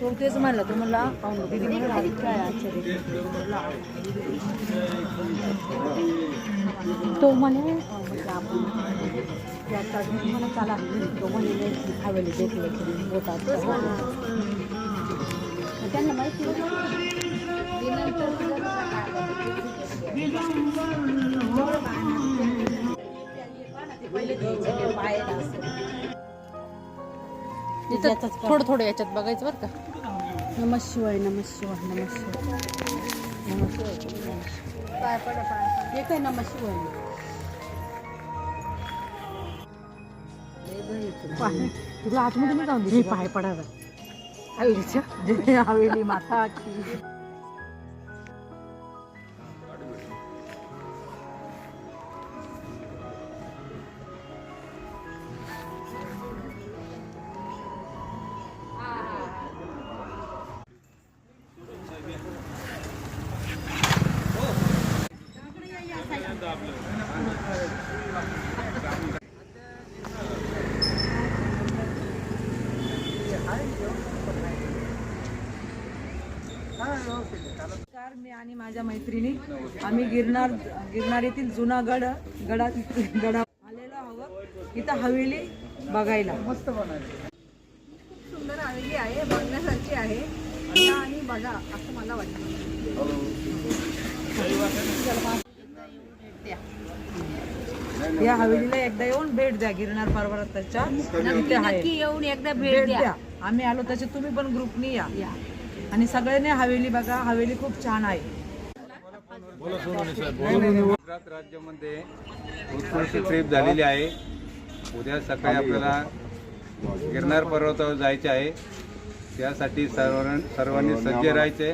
तो तेच म्हणला तो मला दीदी म्हणून हवी काय आश्चर्य तो म्हणे आपण मला चाला तो म्हणे हवेली देखील होतात त्यांना माहिती थोडं थोडं याच्यात बघायचं बरं का. नमः शिवाय नमः शिवाय नमः शिवाय नमः शिवाय पाय पडा पाय हे काय नमः शिवाय तुला आतमध्ये नाही जाऊन दे पाय पडायला हवेलीच्या हवेली माता की मी आणि माझ्या मैत्रिणी आम्ही गिरनार येथील जुना गडा आलेलो आहोत इथं हवेली बघायला. मस्त बनायला खूप सुंदर हवेली आहे, बघण्यासारखी आहे आणि बघा असं मला वाटतं. या हवेलीला एकदा येऊन भेट द्या. गिरनार पर्वताच्या नक्की येऊन एकदा भेट द्या. आम्ही आलो त्याचे तुम्ही पण ग्रुपनी या आणि सगळ्यांनी हवेली बघा. हवेली खूप छान आहे. गुजरात राज्यामध्ये उत्कृष्ट ट्रिप झालेली आहे. उद्या सकाळी आपल्याला गिरनार पर्वतावर जायचे आहे. त्यासाठी सर्वांनी सज्ज राहायचे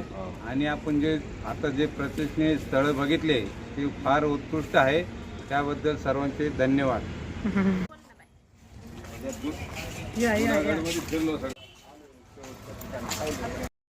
आणि आपण जे आता जे प्रेक्षणीय स्थळ बघितले ते फार उत्कृष्ट आहे. त्याबद्दल सर्वांचे धन्यवाद.